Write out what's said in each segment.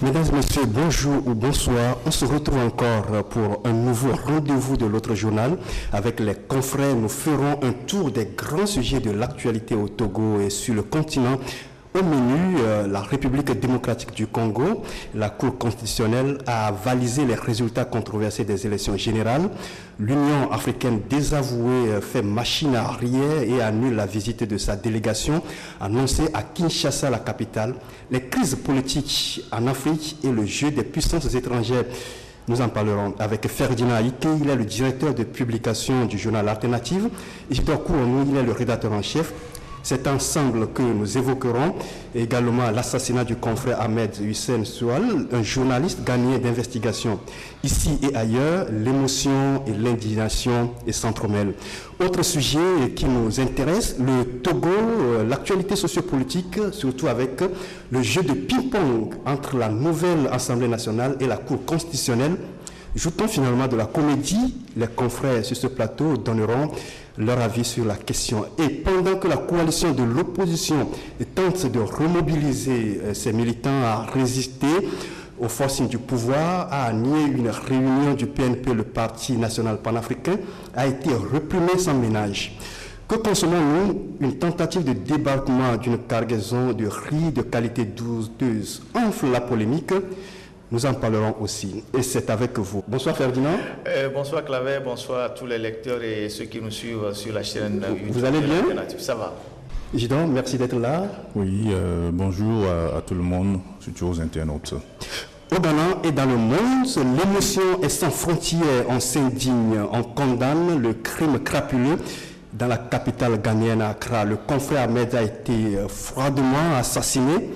Mesdames et messieurs, bonjour ou bonsoir. On se retrouve encore pour un nouveau rendez-vous de l'autre journal. Avec les confrères, nous ferons un tour des grands sujets de l'actualité au Togo et sur le continent. Au menu, la République démocratique du Congo, la Cour constitutionnelle a avalisé les résultats controversés des élections générales. L'Union africaine désavouée fait machine arrière et annule la visite de sa délégation annoncée à Kinshasa, la capitale. Les crises politiques en Afrique et le jeu des puissances étrangères. Nous en parlerons avec Ferdinand Ike, il est le directeur de publication du journal Alternative. Isidore Kouronou, il est le rédacteur en chef. C'est ensemble que nous évoquerons également l'assassinat du confrère Ahmed Hussein Soual, un journaliste ghanéen d'investigation. Ici et ailleurs, l'émotion et l'indignation s'entremêlent. Autre sujet qui nous intéresse, le Togo, l'actualité sociopolitique, surtout avec le jeu de ping-pong entre la nouvelle Assemblée nationale et la Cour constitutionnelle. Joutant finalement de la comédie, les confrères sur ce plateau donneront leur avis sur la question. Et pendant que la coalition de l'opposition tente de remobiliser ses militants à résister aux forces du pouvoir, a nié une réunion du PNP, le Parti national panafricain, a été reprimée sans ménage. Que consommons-nous? Une tentative de débarquement d'une cargaison de riz de qualité douteuse enfle la polémique. Nous en parlerons aussi. Et c'est avec vous. Bonsoir Ferdinand. Bonsoir Claver, bonsoir à tous les lecteurs et ceux qui nous suivent sur la chaîne YouTube. Vous allez bien? Ça va. Gidon, merci d'être là. Oui, bonjour à tout le monde, surtout aux internautes. Au Ghana et dans le monde, l'émotion est sans frontières. On s'indigne, on condamne le crime crapuleux dans la capitale ghanéenne, Accra. Le confrère Ahmed a été froidement assassiné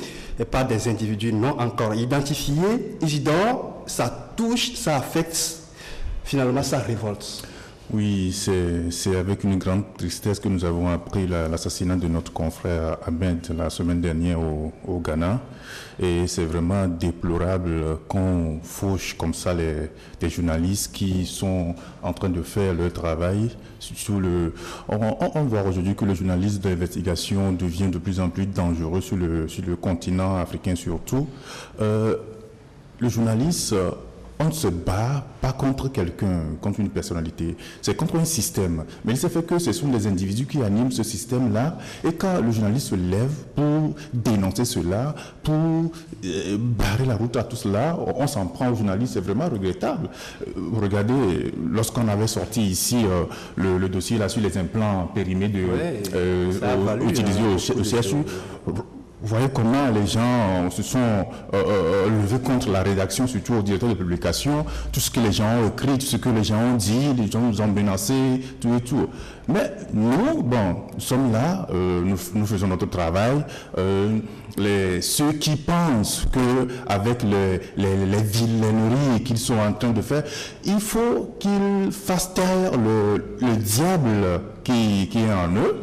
par des individus non encore identifiés. Isidore, ça touche, ça affecte, finalement ça révolte. Oui, c'est avec une grande tristesse que nous avons appris l'assassinat de notre confrère Ahmed la semaine dernière au Ghana. Et c'est vraiment déplorable qu'on fauche comme ça des journalistes qui sont en train de faire leur travail. On voit aujourd'hui que le journalisme d'investigation devient de plus en plus dangereux sur le continent africain surtout. Le journaliste... On ne se bat pas contre quelqu'un, contre une personnalité, c'est contre un système. Mais il s'est fait que ce sont des individus qui animent ce système-là. Et quand le journaliste se lève pour dénoncer cela, pour barrer la route à tout cela, on s'en prend aux journalistes, c'est vraiment regrettable. Regardez, lorsqu'on avait sorti ici le dossier là sur les implants périmés utilisés au CSU, vous voyez comment les gens se sont levés contre la rédaction, surtout au directeur de publication, tout ce que les gens ont écrit, tout ce que les gens ont dit, les gens nous ont menacés, tout et tout. Mais nous, nous sommes là, nous faisons notre travail. Ceux qui pensent qu'avec les vilaineries qu'ils sont en train de faire, il faut qu'ils fassent taire le diable qui est en eux.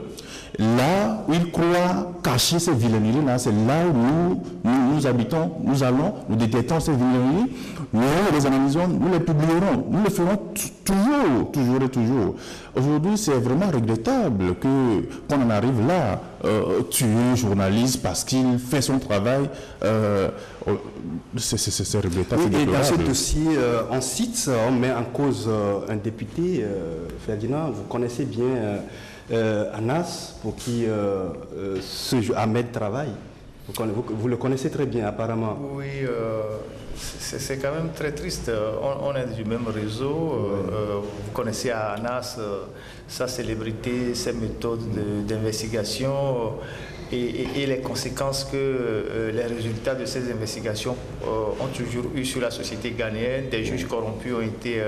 Là où ils croient cacher ces vilaineries-là, c'est là où nous habitons, nous détectons ces vilaineries, nous les analysons, nous les publierons, nous le ferons toujours et toujours. Aujourd'hui, c'est vraiment regrettable qu'on en arrive là, tuer un journaliste parce qu'il fait son travail, c'est regrettable. Oui, et dans ce dossier, on met en cause un député, Ferdinand, vous connaissez bien... Anas, pour qui Ahmed travaille. Vous le connaissez très bien, apparemment. Oui, c'est quand même très triste. On est du même réseau. Vous connaissez Anas, sa célébrité, ses méthodes d'investigation et les conséquences que les résultats de ces investigations ont toujours eu sur la société ghanéenne. Des juges corrompus ont été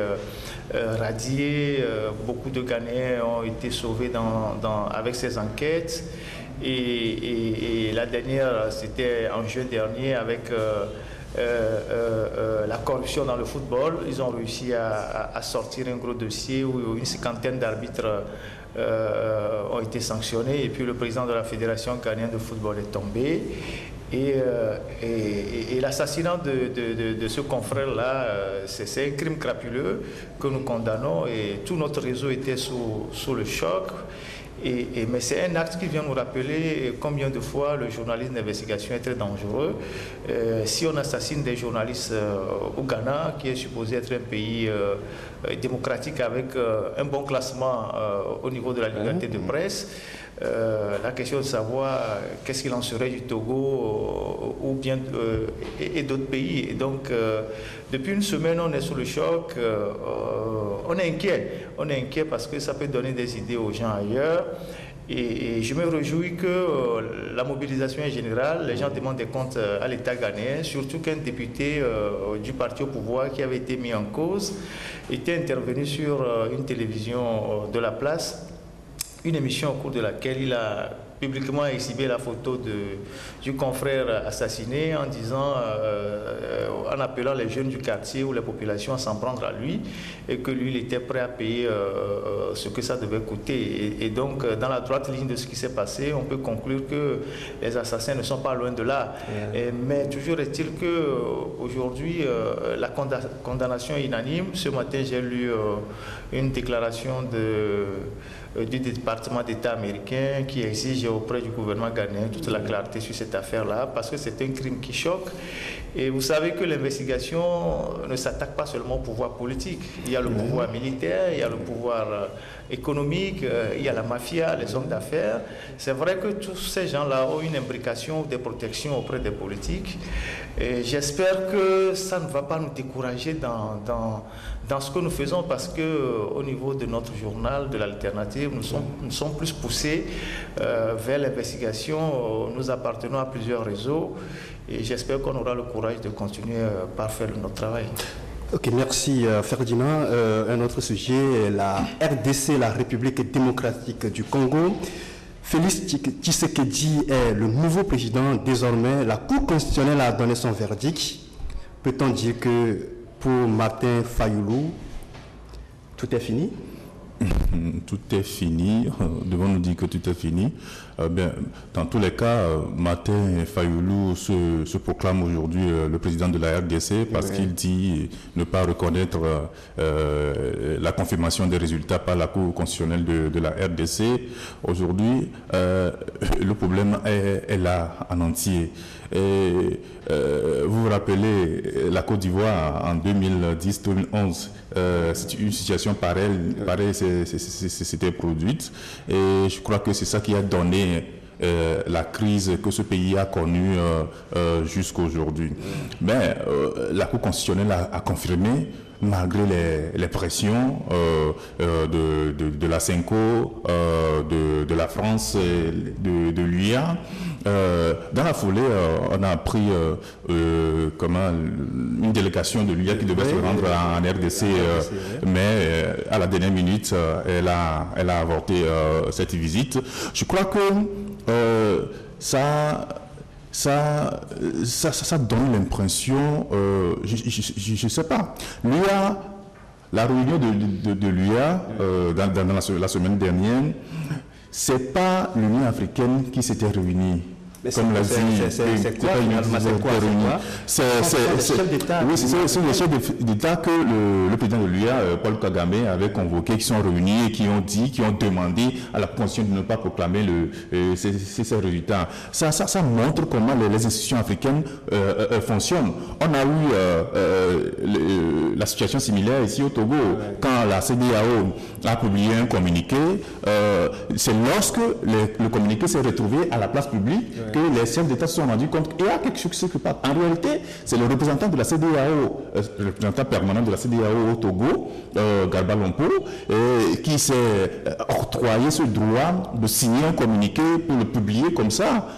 radiés, beaucoup de Ghanéens ont été sauvés avec ces enquêtes. Et la dernière, c'était en juin dernier avec la corruption dans le football. Ils ont réussi à sortir un gros dossier où une cinquantaine d'arbitres ont été sanctionnés et puis le président de la Fédération ghanéenne de football est tombé. Et l'assassinat de ce confrère-là, c'est un crime crapuleux que nous condamnons et tout notre réseau était sous le choc. Mais c'est un acte qui vient nous rappeler combien de fois le journalisme d'investigation est très dangereux. Si on assassine des journalistes au Ghana, qui est supposé être un pays démocratique avec un bon classement au niveau de la liberté de presse, la question de savoir qu'est-ce qu'il en serait du Togo ou bien et d'autres pays. Et donc, depuis une semaine, on est sous le choc, on est inquiet. On est inquiet parce que ça peut donner des idées aux gens ailleurs. Et je me réjouis que la mobilisation est générale, les gens demandent des comptes à l'État ghanéen, surtout qu'un député du parti au pouvoir qui avait été mis en cause était intervenu sur une télévision de la place, une émission au cours de laquelle il a publiquement exhibé la photo du confrère assassiné en disant, en appelant les jeunes du quartier ou les populations à s'en prendre à lui et que lui, il était prêt à payer ce que ça devait coûter. Et donc, dans la droite ligne de ce qui s'est passé, on peut conclure que les assassins ne sont pas loin de là. Mais toujours est-il qu'aujourd'hui, la condamnation est unanime. Ce matin, j'ai lu une déclaration du département d'État américain qui exige auprès du gouvernement ghanéen toute la clarté sur cette affaire-là parce que c'est un crime qui choque. Et vous savez que l'investigation ne s'attaque pas seulement au pouvoir politique. Il y a le pouvoir militaire, il y a le pouvoir économique, il y a la mafia, les hommes d'affaires. C'est vrai que tous ces gens-là ont une imbrication ou des protections auprès des politiques. Et j'espère que ça ne va pas nous décourager dans ce que nous faisons parce qu'au niveau de notre journal, de l'alternative, nous sommes plus poussés vers l'investigation. Nous appartenons à plusieurs réseaux et j'espère qu'on aura le courage de continuer par faire notre travail. Ok, merci Ferdinand. Un autre sujet, la RDC, la République démocratique du Congo. Félix Tshisekedi est le nouveau président. Désormais, la Cour constitutionnelle a donné son verdict. Peut-on dire que pour Martin Fayoulou, tout est fini? Tout est fini. Devons-nous dire que tout est fini? Dans tous les cas, Martin Fayoulou se proclame aujourd'hui le président de la RDC parce qu'il dit ne pas reconnaître la confirmation des résultats par la Cour constitutionnelle de la RDC. Aujourd'hui, le problème est là en entier. Et, vous vous rappelez, la Côte d'Ivoire en 2010-2011, c'est une situation pareille s'était produite. Et je crois que c'est ça qui a donné la crise que ce pays a connue jusqu'à aujourd'hui. Mais la Cour constitutionnelle a confirmé, malgré les pressions de la CENCO, de la France, de l'UIA. Dans la foulée, on a appris une délégation de l'UIA qui devait se rendre en RDC, mais à la dernière minute, elle a avorté cette visite. Je crois que ça donne l'impression, je ne sais pas, l'UIA, la réunion de l'UIA dans la semaine dernière, c'est pas l'Union africaine qui s'était réunie. Comme l'a dit, c'est quoi finalement? C'est les chefs d'État que le président de l'UIA, Paul Kagame, avait convoqué, qui sont réunis et qui ont demandé à la Constitution de ne pas proclamer ces résultats. Ça montre comment les institutions africaines fonctionnent. On a eu la situation similaire ici au Togo, quand la CEDEAO a publié un communiqué. C'est lorsque le communiqué s'est retrouvé à la place publique que les chefs d'État se sont rendus compte qu'il y a quelque chose qui se passe. En réalité, c'est le représentant de la CEDEAO, le représentant permanent de la CEDEAO au Togo, Garba Lompo, qui s'est octroyé ce droit de signer un communiqué pour le publier comme ça.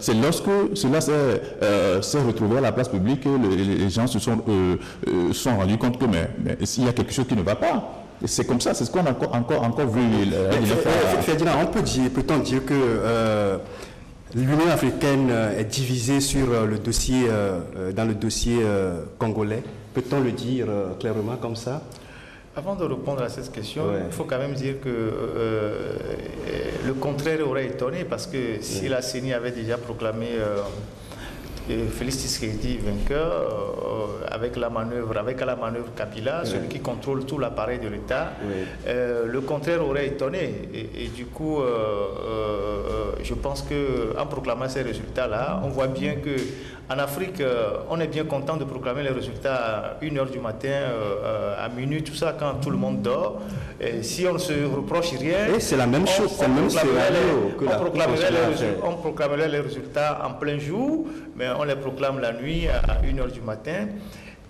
C'est lorsque cela s'est retrouvé à la place publique que les gens se sont rendus compte que mais il y a quelque chose qui ne va pas. C'est comme ça, c'est ce qu'on a encore vu. Ferdinand, peut-on dire que l'Union africaine est divisée sur le dossier, dans le dossier congolais? Peut-on le dire clairement comme ça? Avant de répondre à cette question, il faut quand même dire que le contraire aurait étonné parce que si la CENI avait déjà proclamé Félix Tshisekedi vainqueur, avec la manœuvre Kabila, celui qui contrôle tout l'appareil de l'État, le contraire aurait étonné. Et du coup, je pense qu'en proclamant ces résultats-là, on voit bien que en Afrique, on est bien content de proclamer les résultats à 1h du matin, à minuit, tout ça, quand tout le monde dort. Et si on ne se reproche rien... Et c'est la même chose, c'est le même scénario que la on proclamerait les résultats en plein jour, mais on les proclame la nuit à 1h du matin.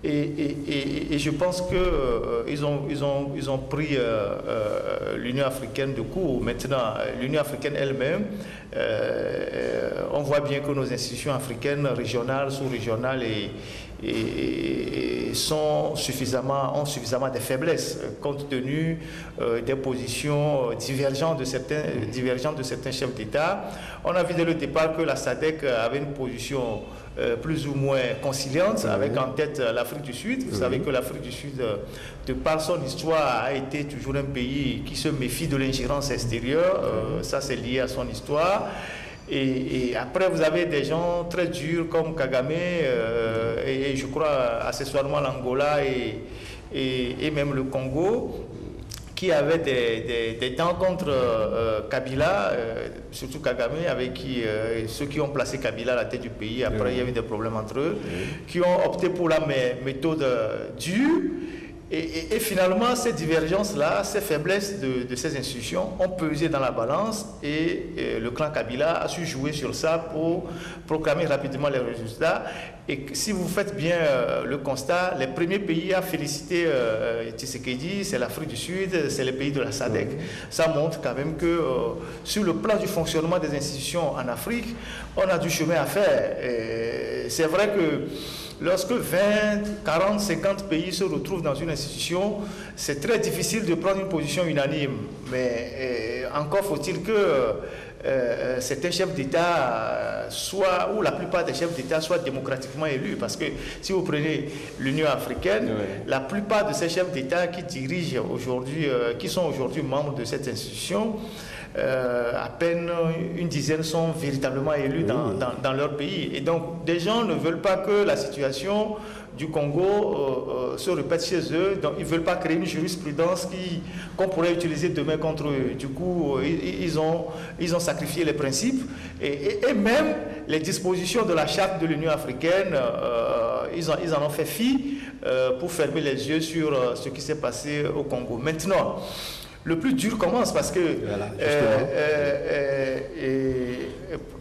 Et je pense qu'ils ont pris l'Union africaine de court. Maintenant, l'Union africaine elle-même, on voit bien que nos institutions africaines, régionales, sous-régionales ont suffisamment de faiblesses compte tenu des positions divergentes de certains chefs d'État. On a vu dès le départ que la SADC avait une position plus ou moins conciliante, avec en tête l'Afrique du Sud. Vous savez que l'Afrique du Sud, de par son histoire, a été toujours un pays qui se méfie de l'ingérence extérieure. Ça, c'est lié à son histoire. Et après, vous avez des gens très durs comme Kagame, et je crois accessoirement l'Angola et même le Congo, qui avaient des dents contre Kabila, surtout Kagame, avec ceux qui ont placé Kabila à la tête du pays. Après, il y a eu des problèmes entre eux, qui ont opté pour la méthode dure. Et finalement, ces divergences-là, ces faiblesses de ces institutions ont pesé dans la balance et le clan Kabila a su jouer sur ça pour proclamer rapidement les résultats. Et si vous faites bien le constat, les premiers pays à féliciter Tshisekedi, c'est l'Afrique du Sud, c'est les pays de la SADC. Ça montre quand même que sur le plan du fonctionnement des institutions en Afrique, on a du chemin à faire. C'est vrai que lorsque 20, 40, 50 pays se retrouvent dans une institution, c'est très difficile de prendre une position unanime. Mais encore faut-il que certains chefs d'État ou la plupart des chefs d'État soient démocratiquement élus. Parce que si vous prenez l'Union africaine, la plupart de ces chefs d'État qui dirigent aujourd'hui, qui sont aujourd'hui membres de cette institution, à peine une dizaine sont véritablement élus dans leur pays. Et donc, des gens ne veulent pas que la situation du Congo se répète chez eux. Donc, ils ne veulent pas créer une jurisprudence qu'on pourrait utiliser demain contre eux. Du coup, ils ont sacrifié les principes et même les dispositions de la charte de l'Union africaine, ils en ont fait fi pour fermer les yeux sur ce qui s'est passé au Congo. Maintenant, le plus dur commence parce que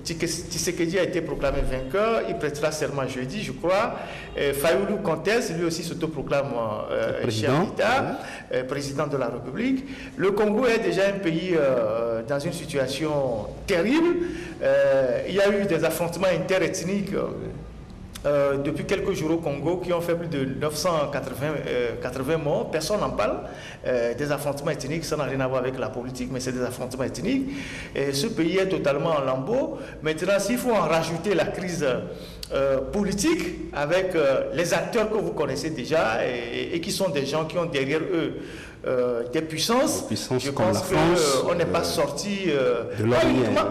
Tshisekedi a été proclamé vainqueur, il prêtera serment jeudi, je crois. Fayoulou Contès, lui aussi s'autoproclame chef d'État, président de la République. Le Congo est déjà un pays dans une situation terrible. Il y a eu des affrontements interethniques depuis quelques jours au Congo qui ont fait plus de 980 morts. Personne n'en parle. Des affrontements ethniques, ça n'a rien à voir avec la politique, mais c'est des affrontements ethniques. Et ce pays est totalement en lambeaux. Maintenant, s'il faut en rajouter la crise politique avec les acteurs que vous connaissez déjà et qui sont des gens qui ont derrière eux des puissances, je pense qu'on n'est pas sorti,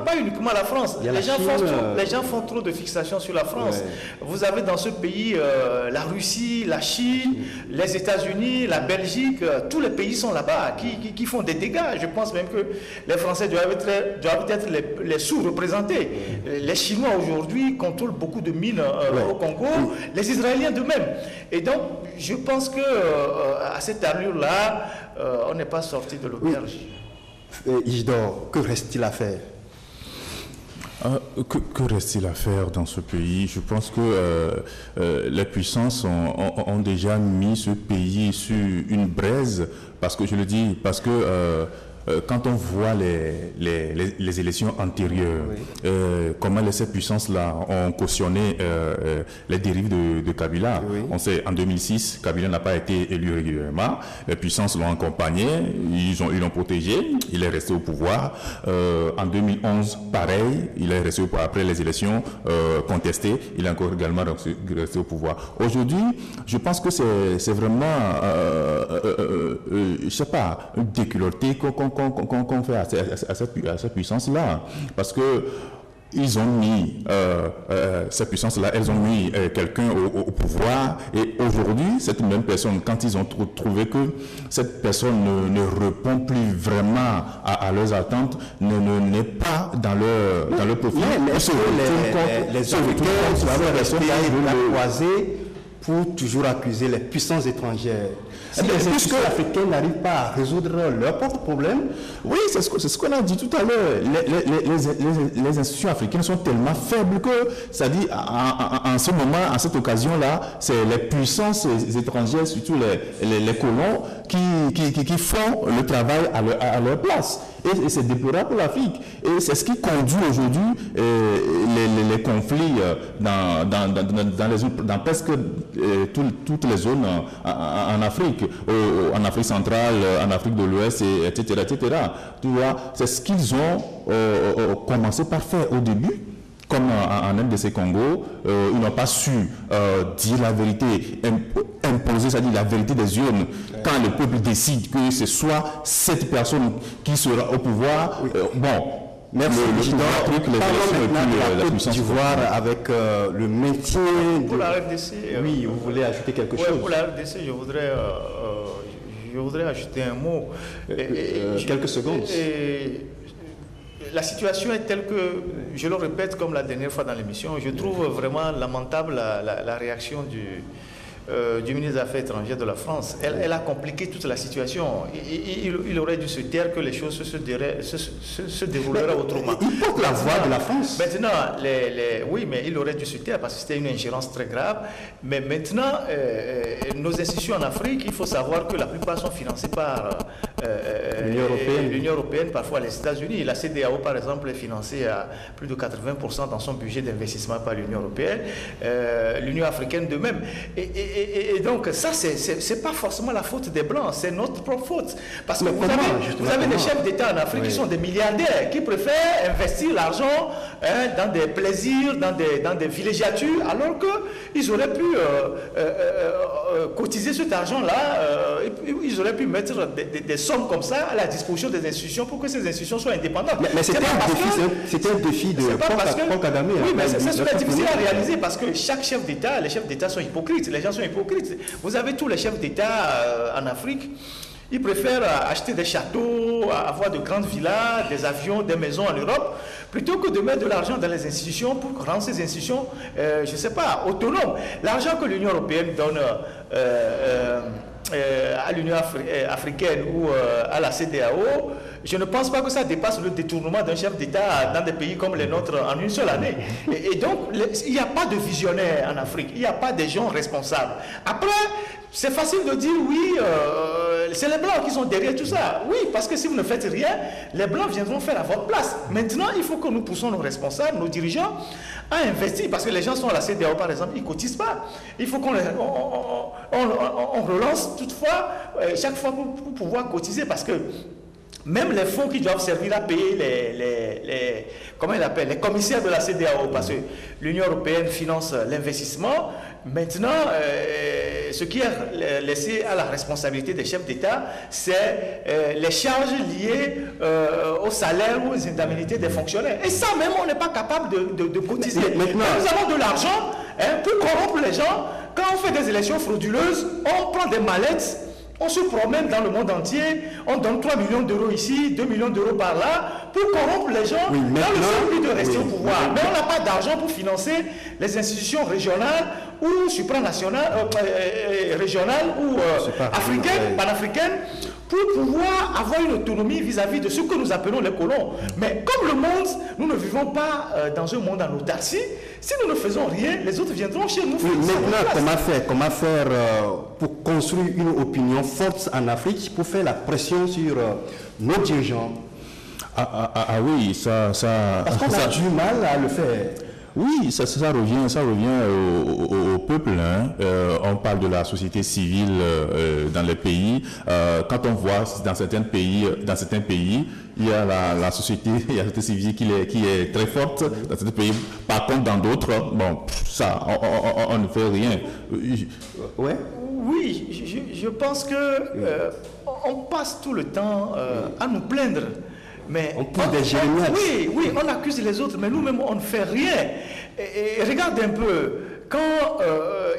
pas uniquement la France. Les gens font trop de fixation sur la France. Vous avez dans ce pays la Russie, la Chine, les États-Unis, la Belgique, tous les pays sont là-bas qui font des dégâts. Je pense même que les Français doivent être les sous-représentés. Les Chinois aujourd'hui contrôlent beaucoup de mines au Congo, les Israéliens de même. Et donc, je pense que à cette allure-là, on n'est pas sorti de l'auberge. Isidore, que reste-t-il à faire? Que reste-t-il à faire dans ce pays? Je pense que les puissances ont déjà mis ce pays sur une braise, parce que je le dis, parce que quand on voit les élections antérieures, comment ces puissances-là ont cautionné les dérives de Kabila. On sait, en 2006, Kabila n'a pas été élu régulièrement. Les puissances l'ont accompagné, ils l'ont protégé, il est resté au pouvoir. En 2011, pareil, il est resté au pouvoir. Après les élections contestées, il est encore également resté au pouvoir. Aujourd'hui, je pense que c'est vraiment, je sais pas, une déculottée qu'on fait à cette puissance-là. Parce que ils ont mis ces puissances-là, elles ont mis quelqu'un au pouvoir, et aujourd'hui, cette même personne, quand ils ont trouvé que cette personne ne répond plus vraiment à leurs attentes, n'est pas dans leur profil, les Africains doivent rester la croisée pour toujours accuser les puissances étrangères. Si les institutions africaines n'arrivent pas à résoudre leurs propres problèmes. Oui, c'est ce qu'on a dit tout à l'heure. Les institutions africaines sont tellement faibles que, c'est-à-dire, en ce moment, à cette occasion-là, c'est les puissances étrangères, surtout les colons, qui font le travail à leur place. Et c'est déplorable pour l'Afrique. Et c'est ce qui conduit aujourd'hui les conflits dans presque toutes les zones en Afrique, en Afrique centrale, en Afrique de l'Ouest, etc., etc. Tu vois, c'est ce qu'ils ont commencé par faire au début. Comme en RDC Congo, ils n'ont pas su dire la vérité, imposer, c'est-à-dire la vérité des urnes. Quand le peuple décide que ce soit cette personne qui sera au pouvoir, merci. Parlons maintenant de la Côte d'Ivoire avec le maintien. Pour la RDC, oui, vous voulez ajouter quelque chose? Pour la RDC, je voudrais ajouter un mot. Quelques secondes. La situation est telle que, je le répète comme la dernière fois dans l'émission, je trouve vraiment lamentable la réaction du ministre des Affaires étrangères de la France. Elle a compliqué toute la situation. Il aurait dû se taire que les choses se dérouleraient autrement. Il porte la voix de la France. Maintenant, oui, mais il aurait dû se taire parce que c'était une ingérence très grave. Mais maintenant, nos institutions en Afrique, il faut savoir que la plupart sont financées par l'Union européenne, parfois les États-Unis. La CEDEAO, par exemple, est financée à plus de 80% dans son budget d'investissement par l'Union européenne. L'Union africaine de même. Et donc, ça, c'est pas forcément la faute des Blancs, c'est notre propre faute. Parce que vous avez des chefs d'État en Afrique qui sont des milliardaires, qui préfèrent investir l'argent dans des plaisirs, dans des villégiatures, alors qu'ils auraient pu cotiser cet argent-là, ils auraient pu mettre des sommes comme ça à la disposition des institutions pour que ces institutions soient indépendantes. Mais c'était un défi de Paul Kagame. Oui, mais c'est difficile à réaliser parce que chaque chef d'État, les chefs d'État sont hypocrites, les gens sont hypocrites. Vous avez tous les chefs d'État en Afrique, ils préfèrent acheter des châteaux, avoir de grandes villas, des avions, des maisons en Europe, plutôt que de mettre de l'argent dans les institutions pour rendre ces institutions, je ne sais pas, autonomes. L'argent que l'Union européenne donne à l'Union africaine ou à la CEDEAO, je ne pense pas que ça dépasse le détournement d'un chef d'État dans des pays comme les nôtres en une seule année. Et donc, il n'y a pas de visionnaire en Afrique, il n'y a pas de gens responsables. Après, c'est facile de dire oui, c'est les Blancs qui sont derrière tout ça. Oui, parce que si vous ne faites rien, les Blancs viendront faire à votre place. Maintenant, il faut que nous poussons nos responsables, nos dirigeants, à investir. Parce que les gens sont à la CEDEAO, par exemple, ils ne cotisent pas. Il faut qu'on relance toutefois, chaque fois pour pouvoir cotiser. Parce que même les fonds qui doivent servir à payer les commissaires de la CEDEAO, parce que l'Union européenne finance l'investissement, maintenant, ce qui est laissé à la responsabilité des chefs d'État, c'est les charges liées au salaire ou aux indemnités des fonctionnaires. Et ça, même, on n'est pas capable de cotiser. Maintenant, nous avons de l'argent pour corrompre les gens. Quand on fait des élections frauduleuses, on prend des mallettes. On se promène dans le monde entier, on donne 3 millions d'euros ici, 2 millions d'euros par là, pour corrompre les gens, dans le seul but de rester au pouvoir. Mais on n'a pas d'argent pour financer les institutions régionales ou supranationales, régionales ou africaines, panafricaines, pour pouvoir avoir une autonomie vis-à-vis de ce que nous appelons les colons. Mais comme le monde, nous ne vivons pas dans un monde en autarcie, si nous ne faisons rien, les autres viendront chez nous. Oui, maintenant, comment faire pour construire une opinion forte en Afrique, pour faire la pression sur nos dirigeants? Oui, ça... Parce qu'on a du mal à le faire. Oui, ça revient au peuple. Hein. On parle de la société civile dans les pays. Quand on voit dans certains pays, il y a la société civile qui est très forte dans certains pays. Par contre, dans d'autres, bon, ça, on ne fait rien. Ouais. Oui, je pense que on passe tout le temps à nous plaindre Mais on pousse des jérémiades. Oui, on accuse les autres, mais nous-mêmes, on ne fait rien. Et regarde un peu, quand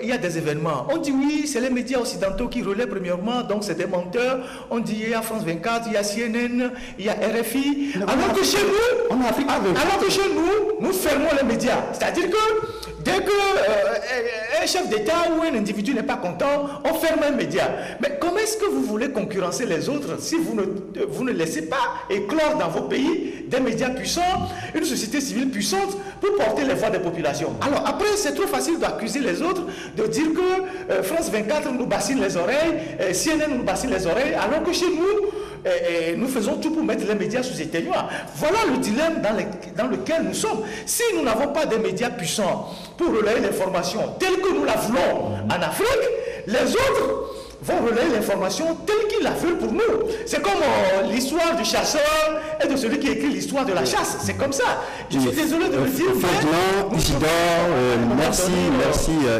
il y a des événements, on dit oui, c'est les médias occidentaux qui relaient premièrement, donc c'est des menteurs. On dit il y a France 24, il y a CNN, il y a RFI. Alors que chez nous, nous fermons les médias. C'est-à-dire que dès qu'un chef d'État ou un individu n'est pas content, on ferme un média. Mais comment est-ce que vous voulez concurrencer les autres si vous ne laissez pas éclore dans vos pays des médias puissants, une société civile puissante pour porter les voix des populations? Alors après, c'est trop facile d'accuser les autres, de dire que France 24 nous bassine les oreilles, CNN nous bassine les oreilles, alors que chez nous, nous faisons tout pour mettre les médias sous éteignoir. Voilà le dilemme dans lequel nous sommes. Si nous n'avons pas des médias puissants pour relayer l'information telle que nous la voulons en Afrique, les autres vont relayer l'information telle qu'ils la veulent pour nous. C'est comme l'histoire du chasseur et de celui qui écrit l'histoire de la chasse. C'est comme ça. Je suis désolé de le dire. Ferdinand, Isidore, merci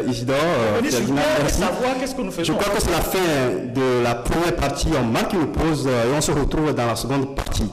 Isidore. Ferdinand, merci. Qu'est-ce que nous faisons? Je crois que c'est la fin de la première partie. On marque une pause et on se retrouve dans la seconde partie.